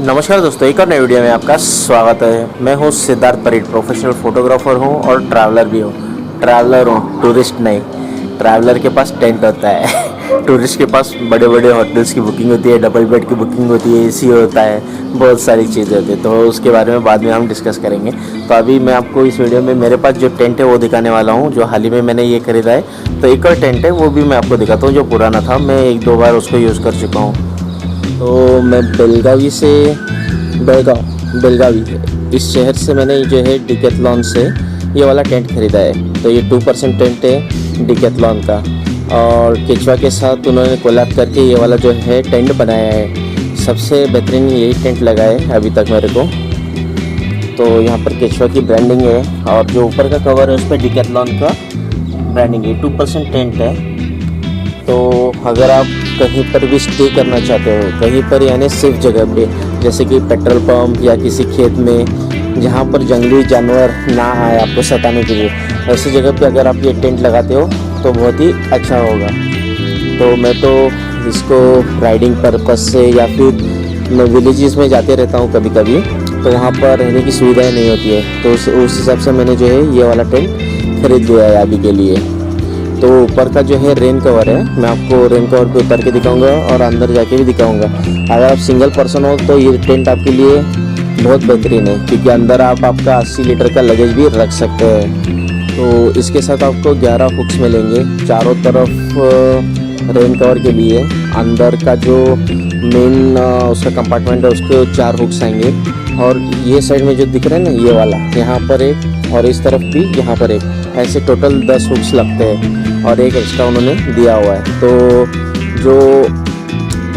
नमस्कार दोस्तों, एक और नई वीडियो में आपका स्वागत है। मैं हूं सिद्धार्थ परीट, प्रोफेशनल फोटोग्राफर हूं और ट्रैवलर भी हूं। ट्रैवलर हूं, टूरिस्ट नहीं। ट्रैवलर के पास टेंट होता है टूरिस्ट के पास बड़े बड़े होटल्स की बुकिंग होती है, डबल बेड की बुकिंग होती है, एसी होता है, बहुत सारी चीज़ें होती है। तो उसके बारे में बाद में हम डिस्कस करेंगे। तो अभी मैं आपको इस वीडियो में मेरे पास जो टेंट है वो दिखाने वाला हूँ, जो हाल ही में मैंने ये खरीदा है। तो एक और टेंट है, वो भी मैं आपको दिखाता हूँ, जो पुराना था। मैं 1-2 बार उसको यूज़ कर चुका हूँ। तो मैं बेलगावी इस शहर से मैंने जो है डिकैथलॉन से ये वाला टेंट ख़रीदा है। तो ये 2% टेंट है डिकैथलॉन का, और केचुआ के साथ उन्होंने कोलैब करके ये वाला जो है टेंट बनाया है। सबसे बेहतरीन यही टेंट लगा है अभी तक मेरे को। तो यहाँ पर केचुआ की ब्रांडिंग है, और जो ऊपर का कवर है उस पर डिकैथलॉन का ब्रांडिंग है। 2% टेंट है। तो अगर आप कहीं पर भी स्टे करना चाहते हो, कहीं पर यानी सेफ जगह पे, जैसे कि पेट्रोल पंप या किसी खेत में जहाँ पर जंगली जानवर ना आए आपको सताने के लिए, ऐसी जगह पे अगर आप ये टेंट लगाते हो तो बहुत ही अच्छा होगा। तो मैं तो इसको राइडिंग पर्पस से, या फिर मैं विलेजेस में जाते रहता हूँ कभी कभी, तो वहाँ पर रहने की सुविधाएँ नहीं होती है। तो उस हिसाब से मैंने जो है ये वाला टेंट खरीद लिया है अभी के लिए। तो ऊपर का जो है रेन कवर है, मैं आपको रेन कवर पे उतर के दिखाऊंगा और अंदर जाके भी दिखाऊंगा। अगर आप सिंगल पर्सन हो तो ये टेंट आपके लिए बहुत बेहतरीन है, क्योंकि अंदर आप आपका 80 लीटर का लगेज भी रख सकते हैं। तो इसके साथ आपको 11 हुक्स मिलेंगे चारों तरफ रेन कवर के लिए। अंदर का जो मेन उसका कंपार्टमेंट है उसके 4 हुक्स आएंगे, और ये साइड में जो दिख रहा है ना ये वाला, यहाँ पर एक, और इस तरफ भी यहाँ पर एक, ऐसे टोटल 10 हुक्स लगते हैं, और एक एक्स्ट्रा उन्होंने दिया हुआ है। तो जो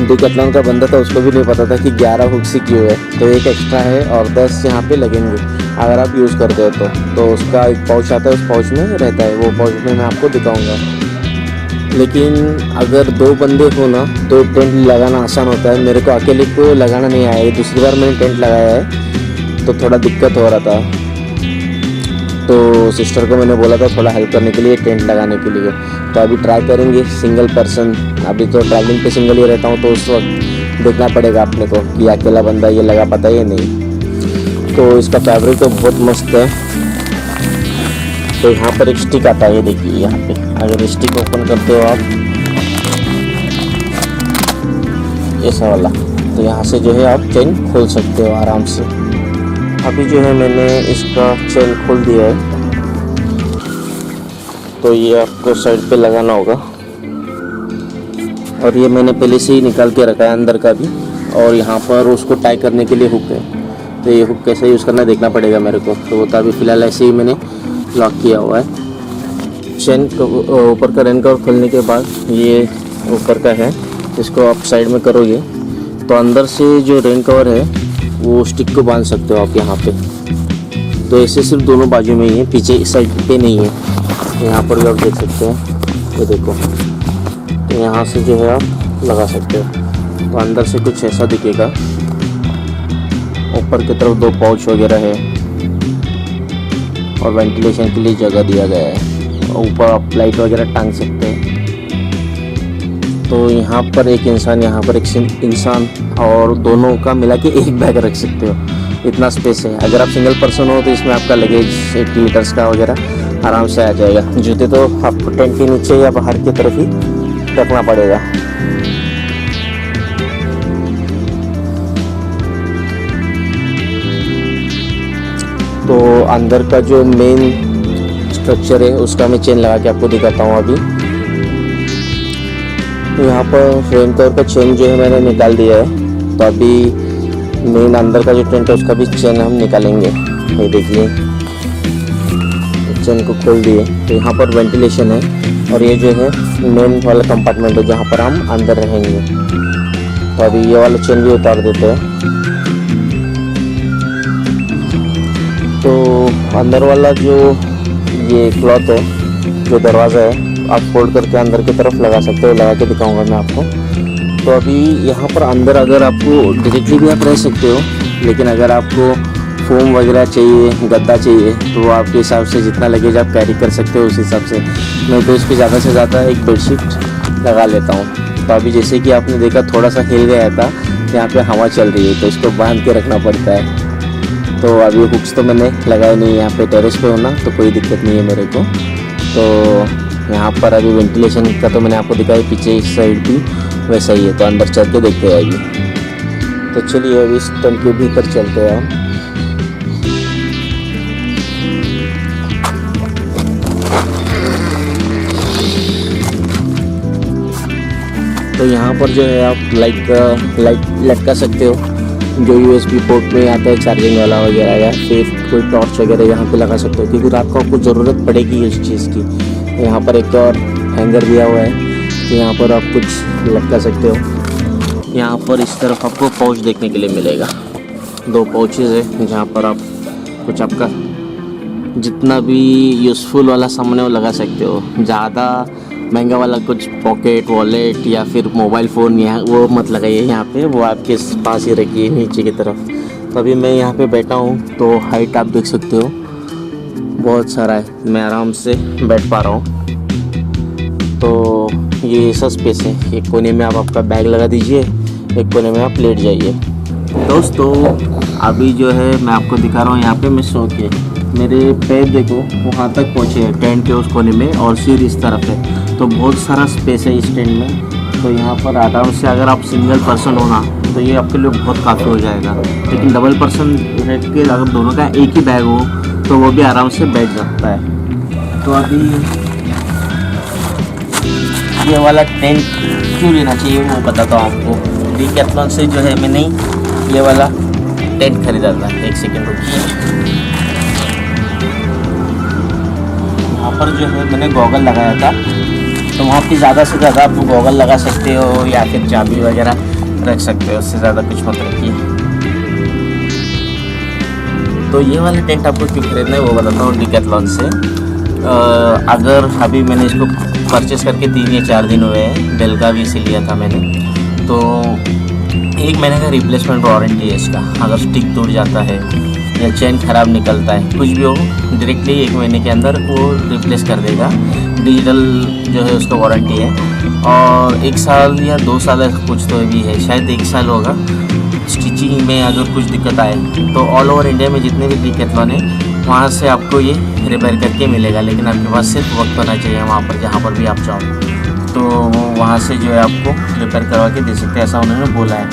डिकैथलॉन का बंदा था उसको भी नहीं पता था कि 11 हुक्स ही क्यों है, तो एक एक्स्ट्रा है और 10 यहाँ पे लगेंगे अगर आप यूज़ करते हो तो उसका एक पाउच आता है, उस पाउच में रहता है। वो पाउच में मैं आपको दिखाऊंगा। लेकिन अगर 2 बंदे हो ना तो टेंट लगाना आसान होता है। मेरे को अकेले को लगाना नहीं आया, दूसरी बार मैंने टेंट लगाया है तो थोड़ा दिक्कत हो रहा था। तो सिस्टर को मैंने बोला था थोड़ा हेल्प करने के लिए टेंट लगाने के लिए। तो अभी ट्राई करेंगे सिंगल पर्सन। अभी तो ट्रैवलिंग पे सिंगल ही रहता हूँ, तो उस वक्त देखना पड़ेगा अपने को कि अकेला बंदा ये लगा पाता है या नहीं। तो इसका फैब्रिक तो बहुत मस्त है। तो यहाँ पर एक स्टिक आता है, ये देखिए यहाँ पे। अगर स्टिक ओपन करते हो आप ऐसा वाला, तो यहाँ से जो है आप चेन खोल सकते हो आराम से। अभी जो है मैंने इसका चेन खोल दिया है, तो ये आपको साइड पे लगाना होगा। और ये मैंने पहले से ही निकाल के रखा है अंदर का भी, और यहाँ पर उसको टाई करने के लिए हुक है। तो ये हुक कैसे यूज़ करना देखना पड़ेगा मेरे को। तो वो तो अभी फ़िलहाल ऐसे ही मैंने लॉक किया हुआ है। चेन को ऊपर का रेन कवर खोलने के बाद ये ऊपर का है, इसको आप साइड में करोगे तो अंदर से जो रेन कवर है वो स्टिक को बांध सकते हो आप यहाँ पे। तो ऐसे सिर्फ दोनों बाजू में ही है, पीछे इस साइड पे नहीं है। तो यहाँ पर भी आप देख सकते हैं, ये देखो। तो यहाँ से जो है आप लगा सकते हो। तो अंदर से कुछ ऐसा दिखेगा। ऊपर की तरफ 2 पाउच वगैरह है, और वेंटिलेशन के लिए जगह दिया गया है। ऊपर आप लाइट वगैरह टांग सकते हैं। तो यहाँ पर एक इंसान, यहाँ पर एक इंसान, और दोनों का मिला के एक बैग रख सकते हो, इतना स्पेस है। अगर आप सिंगल पर्सन हो तो इसमें आपका लगेज 80 लीटर्स का वगैरह आराम से आ जाएगा। जूते तो आपको टेंट के नीचे या बाहर की तरफ ही रखना पड़ेगा। तो अंदर का जो मेन स्ट्रक्चर है उसका मैं चेन लगा के आपको दिखाता हूँ अभी। तो यहाँ पर रेन कवर का चेन जो है मैंने निकाल दिया है। तो अभी मेन अंदर का जो टेंट है उसका भी चेन हम निकालेंगे। ये देखिए, चेन को खोल दिए। तो यहाँ पर वेंटिलेशन है, और ये जो है मेन वाला कंपार्टमेंट है जहाँ पर हम अंदर रहेंगे। तो अभी ये वाला चेन भी उतार देते हैं। तो अंदर वाला जो ये क्लॉथ है, जो दरवाज़ा है, आप फोल्ड करके अंदर की तरफ लगा सकते हो। लगा के दिखाऊंगा मैं आपको। तो अभी यहाँ पर अंदर अगर आपको डायरेक्टली भी आप रह सकते हो, लेकिन अगर आपको फोम वगैरह चाहिए, गद्दा चाहिए, तो आपके हिसाब से जितना लगेज आप कैरी कर सकते हो उस हिसाब से। मैं तो इस पर ज़्यादा से ज़्यादा एक बेडशीट लगा लेता हूँ। तो अभी जैसे कि आपने देखा थोड़ा सा हिल गया था, यहाँ पे हवा चल रही है तो इसको बांध के रखना पड़ता है। तो अभी हुक्स तो मैंने लगाया नहीं, यहाँ पे टेरेस पे हो ना तो कोई दिक्कत नहीं है मेरे को। तो यहाँ पर अभी वेंटिलेशन का तो मैंने आपको दिखाया, पीछे इस साइड भी वैसा ही है। तो अंदर चल के देखते हैं अभी। तो चलिए अभी इस टेंट के भीतर चलते हैं हम। तो यहाँ पर जो है आप लाइट लटका सकते हो, जो USB पोर्ट में आता है चार्जिंग वाला वगैरह, या फिर कोई टॉर्च वगैरह यहाँ पे लगा सकते हो, क्योंकि रात को आपको ज़रूरत पड़ेगी इस चीज़ की। यहाँ पर एक और हैंगर दिया हुआ है, तो यहाँ पर आप कुछ लटका सकते हो। यहाँ पर इस तरफ आपको पाउच देखने के लिए मिलेगा, 2 पाउचेज़ है जहाँ पर आप कुछ आपका जितना भी यूज़फुल वाला सामान है वो लगा सकते हो। ज़्यादा महंगा वाला कुछ पॉकेट वॉलेट या फिर मोबाइल फ़ोन यहाँ वो मत लगाइए यहाँ पे, वो आपके पास ही रखिए नीचे की तरफ। तो अभी मैं यहाँ पे बैठा हूँ तो हाइट आप देख सकते हो बहुत सारा है, मैं आराम से बैठ पा रहा हूँ। तो ये ऐसा स्पेस है, एक कोने में आप आपका बैग लगा दीजिए, एक कोने में आप लेट जाइए। दोस्तों अभी जो है मैं आपको दिखा रहा हूँ, यहाँ पे मैं सो के मेरे पैर देखो वहाँ तक पहुँचे हैं टेंट के उस कोने में, और सिर इस तरफ है। तो बहुत सारा स्पेस है इस टेंट में। तो यहाँ पर आराम से अगर आप सिंगल पर्सन हो ना तो ये आपके लिए बहुत काफ़ी हो जाएगा, लेकिन डबल पर्सन रह के अगर दोनों का एक ही बैग हो तो वो भी आराम से बैठ सकता है। तो अभी ये वाला टेंट क्यों लेना चाहिए वो बताता हूँ आपको। डिकैथलॉन से जो है मैंने ये वाला टेंट खरीदा था। एक सेकेंड रुकिए। यहाँ पर जो है मैंने गॉगल लगाया था, तो वहाँ पे ज़्यादा से ज़्यादा आप गॉगल लगा सकते हो या फिर चाबी वगैरह रख सकते हो, उससे ज़्यादा कुछ मत रखिए। तो ये वाला टेंट आपको क्यों खरीदना है वो बताता हूँ डिकैथलॉन से। अगर अभी मैंने इसको परचेस करके 3 या 4 दिन हुए हैं, डेल का भी इसे लिया था मैंने। तो 1 महीने का रिप्लेसमेंट वारंटी है इसका। अगर स्टिक टूट जाता है या चेन ख़राब निकलता है, कुछ भी हो, डायरेक्टली 1 महीने के अंदर वो रिप्लेस कर देगा। डिजिटल जो है उसका वारंटी है, और 1 साल या 2 साल कुछ तो भी है, शायद 1 साल होगा। स्टिचिंग में अगर कुछ दिक्कत आए तो ऑल ओवर इंडिया में जितने भी डिकैथलॉन है वहाँ से आपको ये रिपेयर करके मिलेगा, लेकिन आपके पास सिर्फ वक्त होना चाहिए वहाँ पर जहाँ पर भी आप चाहो, तो वहाँ से जो है आपको रिपेयर करवा के दे सकते हैं, ऐसा उन्होंने बोला है।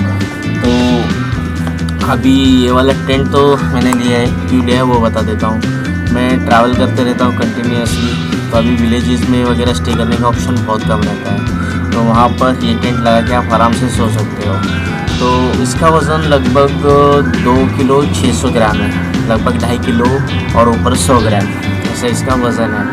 तो अभी ये वाला टेंट तो मैंने लिया है, क्यों लिया है वो बता देता हूँ। मैं ट्रैवल करते रहता हूँ कंटिन्यूसली, तो अभी विलेजेस में वगैरह स्टे करने का ऑप्शन बहुत कम रहता है, तो वहाँ पर ये टेंट लगा के आप आराम से सो सकते हो। तो इसका वज़न लगभग 2 किलो 600 ग्राम है, लगभग 2.5 किलो और ऊपर 100 ग्राम ऐसा इसका वज़न है।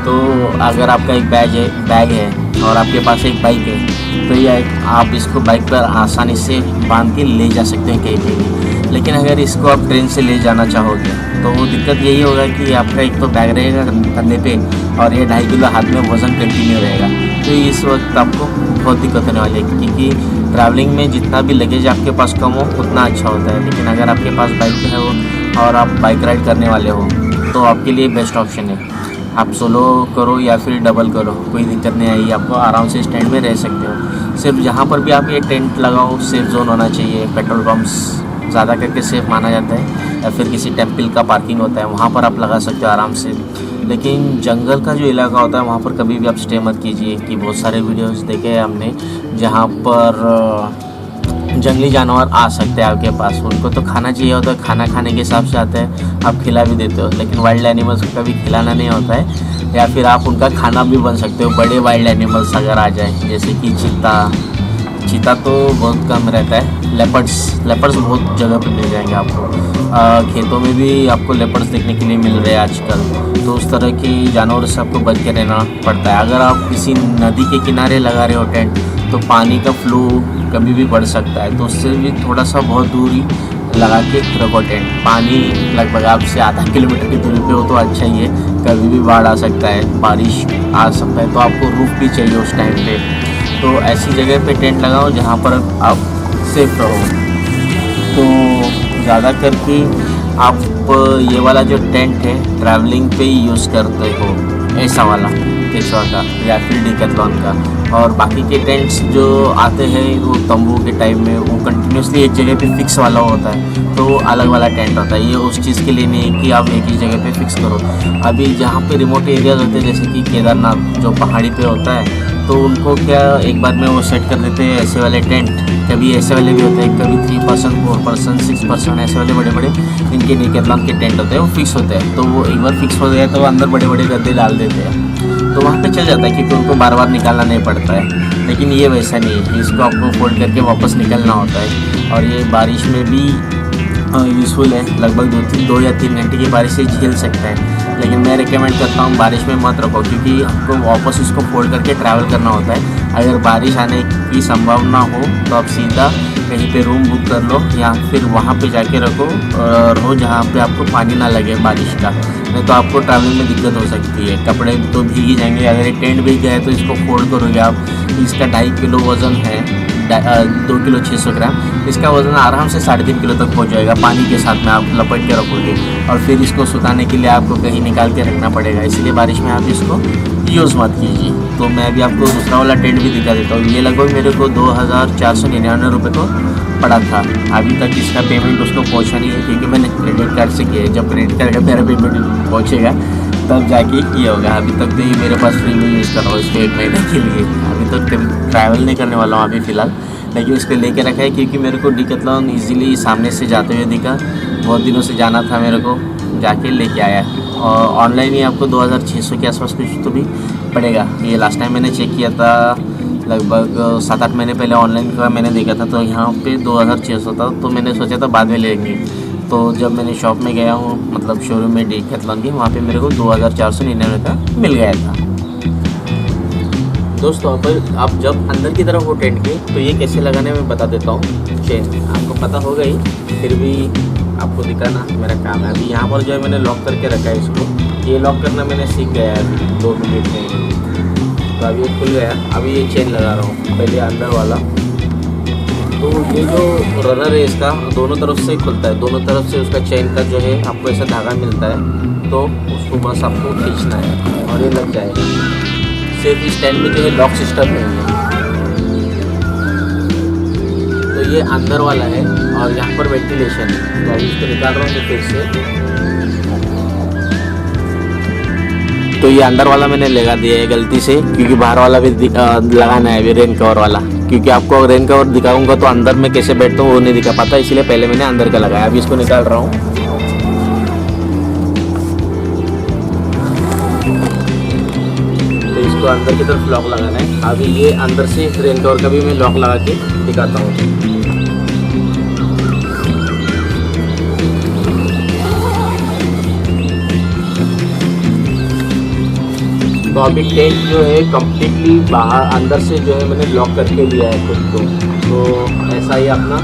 तो अगर आपका एक बैग है और आपके पास एक बाइक है तो ये आप इसको बाइक पर आसानी से बांध के ले जा सकते हैं कहीं भी। लेकिन अगर इसको आप ट्रेन से ले जाना चाहोगे तो वो दिक्कत यही होगा कि आपका एक तो बैग रहेगा कंधे पे और ये 2.5 किलो हाथ में वज़न कंटिन्यू रहेगा, तो इस वक्त आपको बहुत दिक्कत होने वाली है। क्योंकि ट्रैवलिंग में जितना भी लगेज आपके पास कम हो उतना अच्छा होता है, लेकिन अगर आपके पास बाइक है वो और आप बाइक राइड करने वाले हो तो आपके लिए बेस्ट ऑप्शन है। आप सोलो करो या फिर डबल करो, कोई दिक्कत नहीं आएगी आपको, आराम से स्टैंड में रह सकते हो। सिर्फ जहाँ पर भी आप ये टेंट लगाओ सेफ जोन होना चाहिए। पेट्रोल पम्प्स ज़्यादा करके सेफ माना जाता है, या फिर किसी टेम्पल का पार्किंग होता है वहाँ पर आप लगा सकते हो आराम से। लेकिन जंगल का जो इलाका होता है वहाँ पर कभी भी आप स्टे मत कीजिए, कि बहुत सारे वीडियोस देखे हैं हमने जहाँ पर जंगली जानवर आ सकते हैं आपके पास। उनको तो खाना चाहिए होता है, खाना खाने के हिसाब से आते हैं, आप खिला भी देते हो, लेकिन वाइल्ड एनिमल्स को कभी खिलाना नहीं होता है। या फिर आप उनका खाना भी बन सकते हो, बड़े वाइल्ड एनिमल्स अगर आ जाए, जैसे कि चीता तो बहुत कम रहता है। लेपर्ड्स बहुत जगह पे मिल जाएंगे आपको, खेतों में भी आपको लेपर्ड्स देखने के लिए मिल रहे हैं आजकल। तो उस तरह के जानवरों से आपको बच के रहना पड़ता है। अगर आप किसी नदी के किनारे लगा रहे हो टेंट तो पानी का फ्लो कभी भी बढ़ सकता है, तो उससे भी थोड़ा सा बहुत दूरी लगा के रखो टेंट। पानी लगभग आपसे आधा किलोमीटर की दूरी पे हो तो अच्छा ही है, कभी भी बाढ़ आ सकता है, बारिश आ सकता है, तो आपको रूफ भी चाहिए उस टाइम पे। तो ऐसी जगह पे टेंट लगाओ जहाँ पर आप सेफ रहो। तो ज़्यादा करके आप ये वाला जो टेंट है ट्रैवलिंग पे ही यूज़ करते हो, ऐसा वाला केचुआ का या फिर डिकैथलॉन का। और बाकी के टेंट्स जो आते हैं वो तंबू के टाइम में वो कंटिन्यूसली एक जगह पे फिक्स वाला होता है, तो वो अलग वाला टेंट होता है। ये उस चीज़ के लिए नहीं है कि आप एक ही जगह पे फिक्स करो। अभी जहाँ पे रिमोट एरियाज होते हैं जैसे कि केदारनाथ जो पहाड़ी पे होता है, तो उनको क्या एक बार में वो सेट कर देते हैं ऐसे वाले टेंट। कभी ऐसे वाले भी होते हैं, कभी 3 पर्सन 4 पर्सन 6 पर्सन ऐसे वाले बड़े बड़े इनके डिकैथलॉन के टेंट होते हैं, वो फिक्स होते हैं। तो वो एक बार फिक्स हो गया तो वो अंदर बड़े बड़े गद्दे डाल देते हैं, तो वहाँ पे चल जाता है क्योंकि उनको बार बार निकालना नहीं पड़ता है। लेकिन ये वैसा नहीं है, इसको आपको फोल्ड करके वापस निकलना होता है। और ये बारिश में भी यूज़फुल है, लगभग 2 या 3 घंटे की बारिश से झेल सकता है। लेकिन मैं रिकमेंड करता हूँ बारिश में मत रखो, क्योंकि आपको वापस इसको फोल्ड करके ट्रैवल करना होता है। अगर बारिश आने की संभावना हो तो आप सीधा कहीं पे रूम बुक कर लो या फिर वहाँ पे जाके रहो जहाँ पे आपको पानी ना लगे बारिश का, नहीं तो आपको ट्रैवलिंग में दिक्कत हो सकती है। कपड़े तो भीग ही जाएंगे। अगर ये टेंट भीग गया है तो इसको फोल्ड करोगे आप, इसका 2.5 किलो वज़न है, 2 किलो 600 ग्राम। इसका वज़न आराम से 3.5 किलो तक पहुँच जाएगा पानी के साथ में आप लपेट के रखोगे। और फिर इसको सुखाने के लिए आपको कहीं निकाल के रखना पड़ेगा, इसलिए बारिश में आप इसको यूज़ मत कीजिए। तो मैं अभी आपको दूसरा वाला टेंट भी दिखा देता हूँ। ये लगभग मेरे को 2499 रुपये को पड़ा था। अभी तक इसका पेमेंट उसको पहुँचा नहीं है क्योंकि मैंने क्रेडिट कार्ड से किया है। जब क्रेडिट कार्ड का मेरा पेमेंट पहुँचेगा तब जाके ये होगा। अभी तक तो ये मेरे पास फ्री में यूज़ कर रहा हूँ इसको 1 महीने के लिए। अभी तक कभी ट्रैवल नहीं करने वाला हूँ अभी फ़िलहाल, लेकिन इसको लेके रखा है क्योंकि मेरे को डिकैथलॉन इजीली सामने से जाते हुए दिखा। बहुत दिनों से जाना था मेरे को, जाके लेके आया। और ऑनलाइन ही आपको 2600 के आसपास कुछ तो भी पड़ेगा। ये लास्ट टाइम मैंने चेक किया था, लगभग 7-8 महीने पहले ऑनलाइन का मैंने देखा था, तो यहाँ पे 2600 था। तो मैंने सोचा था बाद में लेंगे। तो जब मैंने शॉप में गया हूँ, मतलब शोरूम में डिकैथलॉन की, वहाँ पे मेरे को 2499 का मिल गया था। दोस्तों अब आप जब अंदर की तरफ हो टेंट के, तो ये कैसे लगाने में बता देता हूँ। चेन आपको पता होगा ही, फिर भी आपको दिखाना मेरा काम है। अभी यहाँ पर जो है मैंने लॉक करके रखा है इसको। ये लॉक करना मैंने सीख गया है अभी 2 मिनट में। तो अभी ये खुल गया। अभी ये चेन लगा रहा हूँ, पहले अंदर वाला। तो ये जो रनर है इसका दोनों तरफ से खुलता है, दोनों तरफ से उसका चेन का जो है आपको ऐसा धागा मिलता है, तो उसको बस आपको खींचना है और ये लग जाएगा। सिर्फ इस स्टैंड में जो है लॉक सिस्टम नहीं है। तो ये अंदर वाला है और यहाँ पर वेंटिलेशन है। तो अभी इसको निकाल रहा हूँ मैं फिर से। तो ये अंदर वाला मैंने लगा दिया है गलती से, क्योंकि बाहर वाला भी लगाना है अभी रेन कवर वाला। क्योंकि आपको रेन कवर दिखाऊंगा तो अंदर में कैसे बैठता हूँ वो नहीं दिखा पाता, इसलिए पहले मैंने अंदर का लगाया। अभी इसको निकाल रहा हूँ। तो इसको अंदर की तरफ लॉक लगाना है। अभी ये अंदर से रेन कवर का भी मैं लॉक लगा के दिखाता हूँ। तो अभी टेंट जो है कम्प्लीटली बाहर अंदर से जो है मैंने लॉक करके लिया है खुद को। तो ऐसा ही अपना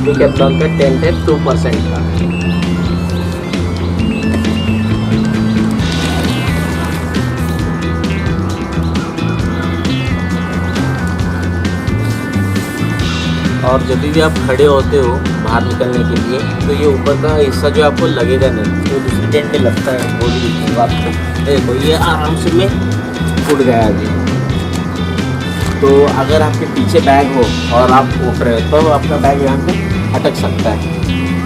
डिकैथलॉन का टेंट है 2% का। और जब भी आप खड़े होते हो बाहर निकलने के लिए, तो ये ऊपर का हिस्सा जो आपको लगेगा नहीं, तो दूसरी टेंट में लगता है, वो भी दिखूँगा आपको। देखो ये आराम से मैं उठ गया अभी। तो अगर आपके पीछे बैग हो और आप उठ रहे हो तो आपका बैग यहाँ पे अटक सकता है।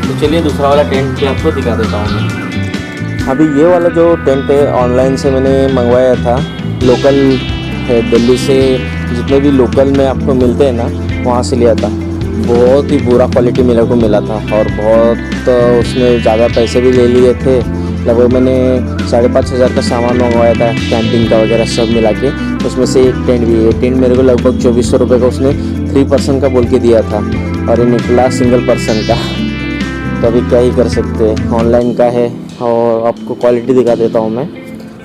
तो चलिए दूसरा वाला टेंट भी आपको दिखा देता हूँ मैं। अभी ये वाला जो टेंट है ऑनलाइन से मैंने मंगवाया था, लोकल है, दिल्ली से जितने भी लोकल में आपको मिलते हैं ना वहाँ से लिया था। बहुत ही बुरा क्वालिटी मेरे को मिला था और बहुत उसमें ज़्यादा पैसे भी ले लिए थे। लगभग मैंने 5,500 का सामान मंगवाया था, कैंपिंग का वगैरह सब मिला के। उसमें से एक टेंट भी है। टेंट मेरे को लगभग 2400 रुपये का उसने 3 पर्सन का बोल के दिया था और ये निकला सिंगल पर्सन का। तो अभी क्या ही कर सकते हैं, ऑनलाइन का है। और आपको क्वालिटी दिखा देता हूँ मैं।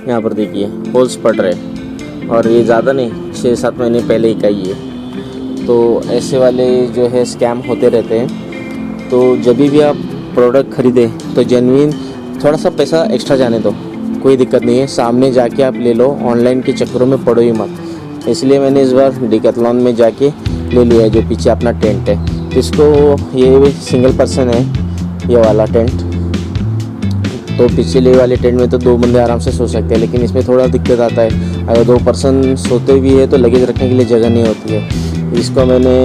यहाँ पर देखिए होल्स पड़ रहे और ये ज़्यादा नहीं, 6-7 महीने पहले ही का ही है। तो ऐसे वाले जो है स्कैम होते रहते हैं। तो जब भी आप प्रोडक्ट ख़रीदें तो जेन्युइन थोड़ा सा पैसा एक्स्ट्रा जाने दो, कोई दिक्कत नहीं है, सामने जाके आप ले लो। ऑनलाइन के चक्करों में पड़ो ही मत। इसलिए मैंने इस बार डिकैथलॉन में जाके ले लिया है जो पीछे अपना टेंट है। इसको ये सिंगल पर्सन है ये वाला टेंट। तो पिछले वाले टेंट में तो 2 बंदे आराम से सो सकते हैं, लेकिन इसमें थोड़ा दिक्कत आता है। अगर 2 पर्सन सोते भी है तो लगेज रखने के लिए जगह नहीं होती है। इसको मैंने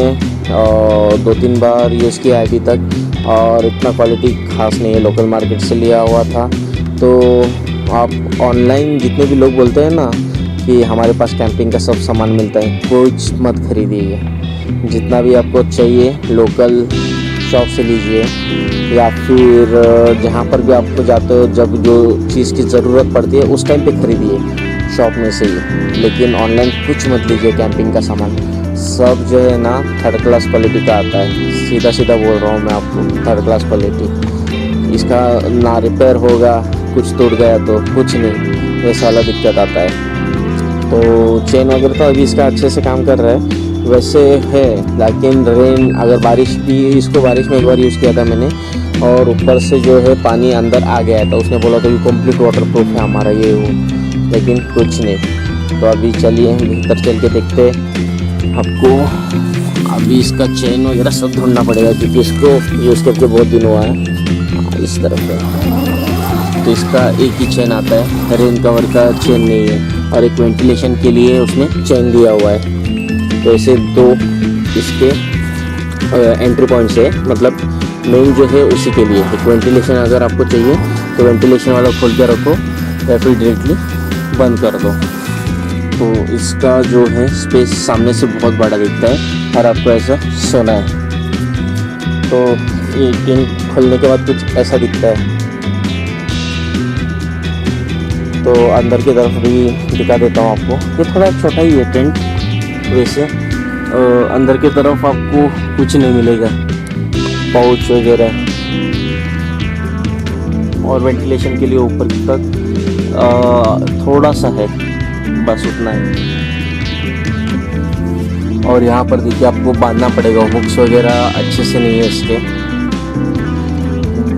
2-3 बार यूज़ किया अभी तक और इतना क्वालिटी ख़ास नहीं है, लोकल मार्केट से लिया हुआ था। तो आप ऑनलाइन जितने भी लोग बोलते हैं ना कि हमारे पास कैंपिंग का सब सामान मिलता है, कुछ मत खरीदिए। जितना भी आपको चाहिए लोकल शॉप से लीजिए या फिर जहाँ पर भी आपको जाते हो, जब जो चीज़ की ज़रूरत पड़ती है उस टाइम पे खरीदिए शॉप में से ही। लेकिन ऑनलाइन कुछ मत लीजिए कैंपिंग का सामान। सब जो है ना थर्ड क्लास क्वालिटी का आता है, सीधा सीधा बोल रहा हूँ मैं आपको, थर्ड क्लास क्वालिटी। इसका ना रिपेयर होगा, कुछ टूट गया तो कुछ नहीं, ऐसा वाला दिक्कत आता है। तो चेन वगैरह तो अभी इसका अच्छे से काम कर रहा है वैसे है, लेकिन रेन अगर बारिश भी, इसको बारिश में एक बार यूज़ किया था मैंने और ऊपर से जो है पानी अंदर आ गया था। उसने बोला था कि कंप्लीट वाटरप्रूफ है हमारा ये वो, लेकिन कुछ नहीं। तो अभी चलिए भीतर चल के देखते आपको। अभी इसका चेन वगैरह सब ढूंढना पड़ेगा क्योंकि इसको यूज़ करके बहुत दिन हुआ है। इस तरफ है तो इसका एक ही चेन आता है, रेन कवर का चेन नहीं है, और एक वेंटिलेशन के लिए उसने चेन दिया हुआ है। तो ऐसे 2 इसके एंट्री पॉइंट्स है, मतलब मेन जो है उसी के लिए। एक वेंटिलेशन अगर आपको चाहिए तो वेंटिलेशन वाला खोल के रखो या फिर डायरेक्टली बंद कर दो। तो इसका जो है स्पेस सामने से बहुत बड़ा दिखता है और आपको ऐसा सोना है। तो ये टेंट खोलने के बाद कुछ ऐसा दिखता है। तो अंदर की तरफ भी दिखा देता हूँ आपको। ये थोड़ा छोटा ही है टेंट वैसे। अंदर की तरफ आपको कुछ नहीं मिलेगा, पाउच वगैरह, और वेंटिलेशन के लिए ऊपर तक थोड़ा सा है, बस उतना ही। और यहाँ पर देखिए आपको बांधना पड़ेगा, हुक्स वगैरह अच्छे से नहीं है इसके,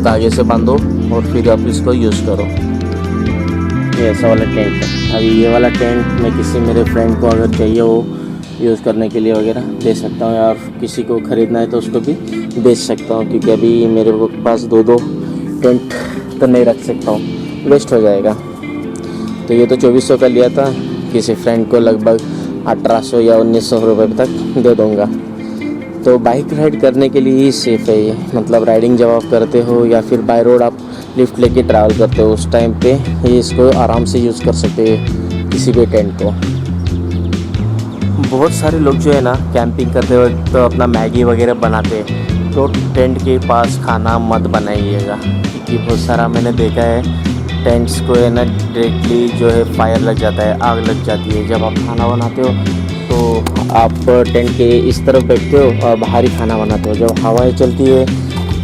धागे से बांधो और फिर आप इसको यूज़ करो। ये ऐसा वाला टेंट है। अभी ये वाला टेंट मैं किसी मेरे फ्रेंड को अगर चाहिए हो यूज़ करने के लिए वगैरह दे सकता हूँ, और किसी को ख़रीदना है तो उसको भी बेच सकता हूँ, क्योंकि अभी मेरे पास 2 टेंट तो नहीं रख सकता हूँ, वेस्ट हो जाएगा। तो ये तो 2400 का लिया था, किसी फ्रेंड को लगभग 1800 या 1900 रुपये तक दे दूँगा। तो बाइक राइड करने के लिए ही सेफ़ है ये, मतलब राइडिंग जब आप करते हो या फिर बाय रोड आप लिफ्ट लेके ट्रैवल करते हो, उस टाइम पे ये इसको आराम से यूज़ कर सकते हैं किसी भी टेंट को। बहुत सारे लोग जो है ना कैंपिंग करते वक्त तो अपना मैगी वगैरह बनाते हैं, तो टेंट के पास खाना मत बनाइएगा, क्योंकि बहुत सारा मैंने देखा है टेंट्स को है ना डायरेक्टली जो है फायर लग जाता है, आग लग जाती है। जब आप खाना बनाते हो तो आप टेंट के इस तरफ बैठते हो और बाहर ही खाना बनाते हो, जब हवाएं चलती है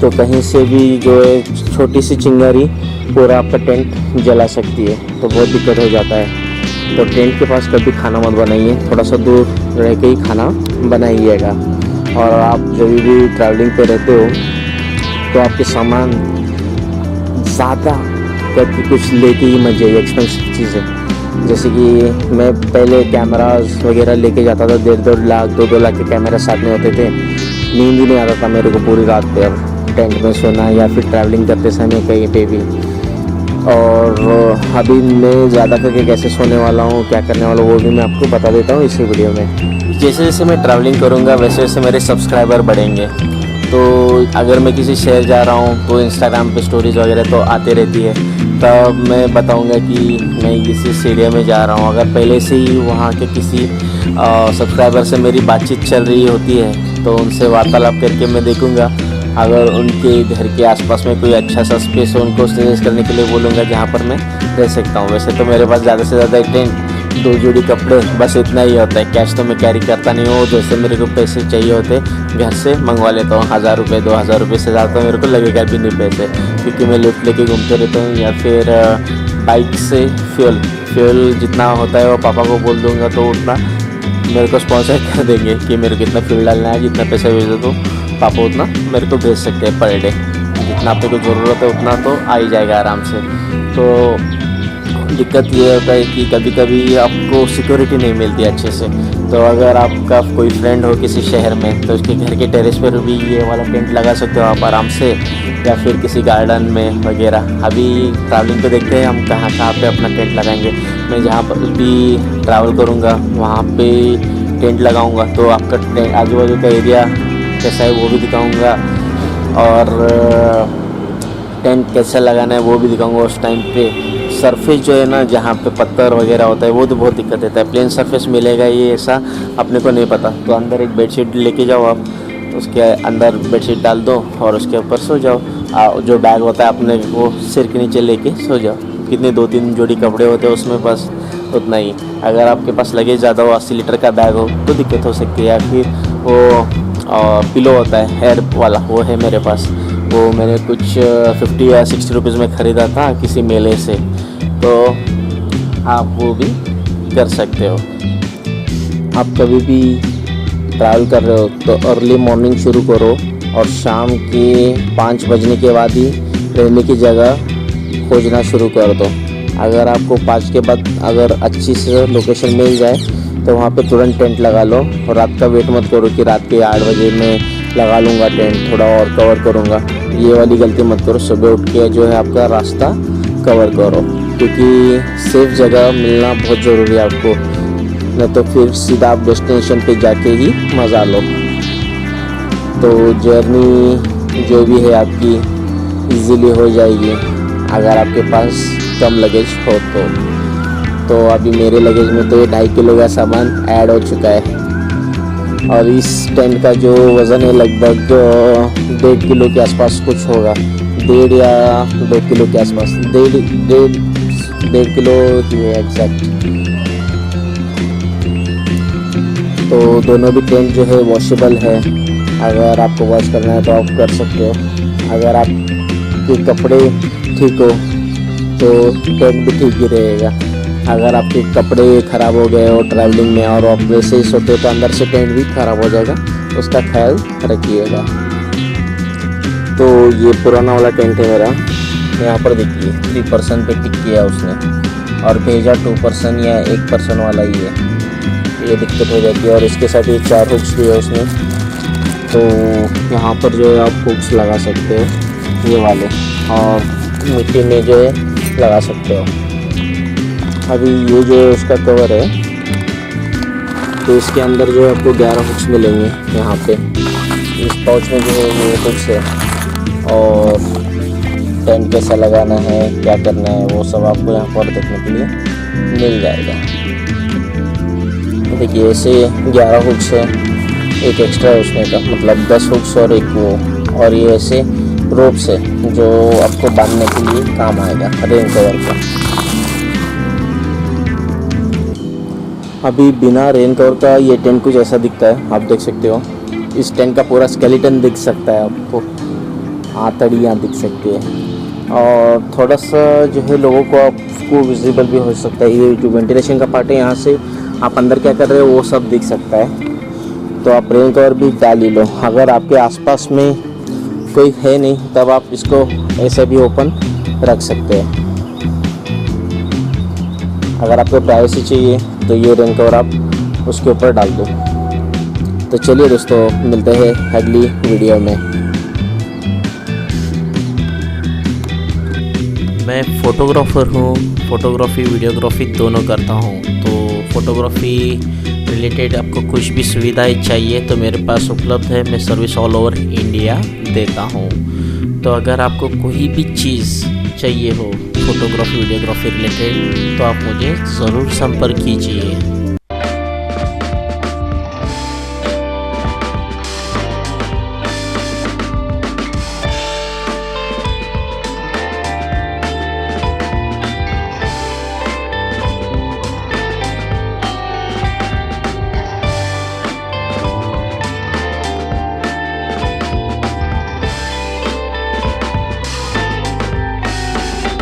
तो कहीं से भी जो है छोटी सी चिंगारी पूरा आपका टेंट जला सकती है, तो बहुत दिक्कत हो जाता है। तो टेंट के पास कभी खाना मत बनाइए, थोड़ा सा दूर रह के ही खाना बनाइएगा। और आप जब भी ट्रैवलिंग पे रहते हो तो आपके सामान ज़्यादा करके कुछ लेके ही मत जाइए, एक्सपेंसिव चीज़ें। जैसे कि मैं पहले कैमरास वगैरह लेके जाता था, 1.5 लाख 2 लाख के कैमरा साथ में होते थे, नींद ही नहीं आता था मेरे को पूरी रात पर टेंट में सोना या फिर ट्रैवलिंग करते समय कहीं पे भी। और अभी मैं ज़्यादा करके कैसे सोने वाला हूँ, क्या करने वाला हूँ, वो भी मैं आपको बता देता हूँ इसी वीडियो में। जैसे जैसे मैं ट्रैवलिंग करूँगा वैसे वैसे मेरे सब्सक्राइबर बढ़ेंगे। तो अगर मैं किसी शहर जा रहा हूँ तो इंस्टाग्राम पे स्टोरीज़ वगैरह तो आते रहती है, तब मैं बताऊँगा कि मैं किसी एरिया में जा रहा हूँ। अगर पहले से ही वहाँ के किसी सब्सक्राइबर से मेरी बातचीत चल रही होती है तो उनसे वार्तालाप करके मैं देखूँगा, अगर उनके घर के आसपास में कोई अच्छा सा स्पेस हो उनको सजेस्ट करने के लिए बोलूँगा जहाँ पर मैं रह सकता हूँ। वैसे तो मेरे पास ज़्यादा से ज़्यादा टेंट, 2 जोड़ी कपड़े, बस इतना ही होता है। कैश तो मैं कैरी करता नहीं हूँ, जैसे मेरे को पैसे चाहिए होते घर से मंगवा लेता हूँ, 1000 रुपये 2000 रुपये से ज़्यादा मेरे को लगेगा भी नहीं पैसे, क्योंकि मैं लिफ्ट लेके घूमते रहता हूँ। या फिर बाइक से फ्यूल जितना होता है वो पापा को बोल दूँगा तो उतना मेरे को स्पॉन्सर कर देंगे कि मेरे को कितना फ्यूल डालना है, जितना पैसा भेज दो तो पापा उतना मेरे को भेज सकते हैं पर डे। जितना आपको को ज़रूरत है उतना तो आ ही जाएगा आराम से। तो दिक्कत ये होता है कि कभी कभी आपको सिक्योरिटी नहीं मिलती अच्छे से, तो तो अगर आपका कोई फ्रेंड हो किसी शहर में तो उसके घर के टेरेस पर भी ये वाला टेंट लगा सकते हो आप आराम से, या फिर किसी गार्डन में वगैरह। अभी ट्रैवलिंग पे देखते हैं हम कहाँ कहाँ पे अपना टेंट लगाएंगे। मैं जहाँ पर भी ट्रैवल करूँगा वहाँ पे टेंट लगाऊँगा, तो आपका आजू बाजू का एरिया कैसा है वो भी दिखाऊँगा, और टेंट कैसा लगाना है वो भी दिखाऊँगा उस टाइम पे। सरफेस जो है ना जहाँ पे पत्थर वगैरह होता है वो तो बहुत दिक्कत देता है। प्लेन सरफेस मिलेगा ये ऐसा अपने को नहीं पता, तो अंदर एक बेडशीट लेके जाओ आप, उसके अंदर बेडशीट डाल दो और उसके ऊपर सो जाओ। जो बैग होता है अपने वो सिर के नीचे लेके सो जाओ। कितने 2-3 जोड़ी कपड़े होते हैं उसमें, बस उतना ही। अगर आपके पास लगेज ज़्यादा हो, 80 लीटर का बैग हो तो दिक्कत हो सकती है। या फिर वो पिलो होता है हेयर वाला, वो है मेरे पास, वो मैंने कुछ 50 या 60 रुपीज़ में ख़रीदा था किसी मेले से, तो आप वो भी कर सकते हो। आप कभी भी ट्रैवल कर रहे हो तो अर्ली मॉर्निंग शुरू करो और शाम के 5 बजने के बाद ही रहने की जगह खोजना शुरू कर दो। अगर आपको 5 के बाद अगर अच्छी से लोकेशन मिल जाए तो वहाँ पे तुरंत टेंट लगा लो, और रात का वेट मत करो कि रात के 8 बजे मैं लगा लूँगा टेंट, थोड़ा और कवर करूँगा। ये वाली गलती मत करो। सुबह उठ के जो है आपका रास्ता कवर करो, क्योंकि सेफ जगह मिलना बहुत ज़रूरी है आपको, नहीं तो फिर सीधा आप डेस्टिनेशन पे जाके ही मज़ा लो। तो जर्नी जो भी है आपकी इजीली हो जाएगी अगर आपके पास कम लगेज हो तो अभी मेरे लगेज में तो ये 2.5 किलो का सामान ऐड हो चुका है, और इस टेंट का जो वज़न है लगभग 1.5 किलो के आसपास कुछ होगा, 1.5 या 2 किलो के आसपास, 1.5 किलो ही है एग्जैक्ट। तो दोनों भी टेंट जो है वॉशेबल है, अगर आपको वॉश करना है तो आप कर सकते हो। अगर आपके कपड़े ठीक हो तो टेंट भी ठीक ही रहेगा। अगर आपके कपड़े ख़राब हो गए हो ट्रैवलिंग में और आप वैसे ही सोते तो अंदर से टेंट भी ख़राब हो जाएगा, उसका ख्याल रखिएगा। तो ये पुराना वाला टेंट है मेरा, यहाँ पर देखिए 3% पे टिक किया उसने, और भेजा 2% या 1% वाला ही है, ये दिक्कत हो जाती है। और इसके साथ ये 4 हुक्स भी है उसमें, तो यहाँ पर जो है आप हुक्स लगा सकते हो ये वाले, और मिट्टी में जो है लगा सकते हो। अभी ये जो है उसका कवर है, तो इसके अंदर जो है आपको 11 हुक्स मिलेंगे यहाँ पे। इस पाउच में जो है ये हुक्स है, और टेंट कैसा लगाना है क्या करना है वो सब आपको यहाँ पर देखने के लिए मिल जाएगा। देखिए ऐसे 11 हुक्स है, एक एक्स्ट्रा है उसमें का, मतलब 10 हुक्स और एक वो, और ये ऐसे रोप्स है जो आपको बांधने के लिए काम आएगा रेन कवर का। अभी बिना रेन कवर का ये टेंट कुछ ऐसा दिखता है, आप देख सकते हो। इस टेंट का पूरा स्केलेटन दिख सकता है आपको, आंतड़ियाँ दिख सकती है, और थोड़ा सा जो है लोगों को आपको विजिबल भी हो सकता है। ये जो वेंटिलेशन का पार्ट है यहाँ से आप अंदर क्या कर रहे हो वो सब दिख सकता है, तो आप रेन कवर भी डाल ही लो। अगर आपके आसपास में कोई है नहीं तब आप इसको ऐसे भी ओपन रख सकते हैं। अगर आपको प्राइवेसी चाहिए तो ये रेन कवर आप उसके ऊपर डाल दो। तो चलिए दोस्तों, मिलते हैं अगली वीडियो में। मैं फ़ोटोग्राफ़र हूँ, फ़ोटोग्राफ़ी वीडियोग्राफी दोनों करता हूँ। तो फ़ोटोग्राफ़ी रिलेटेड आपको कुछ भी सुविधाएं चाहिए तो मेरे पास उपलब्ध है। मैं सर्विस ऑल ओवर इंडिया देता हूँ। तो अगर आपको कोई भी चीज़ चाहिए हो फ़ोटोग्राफ़ी वीडियोग्राफी रिलेटेड तो आप मुझे ज़रूर संपर्क कीजिए।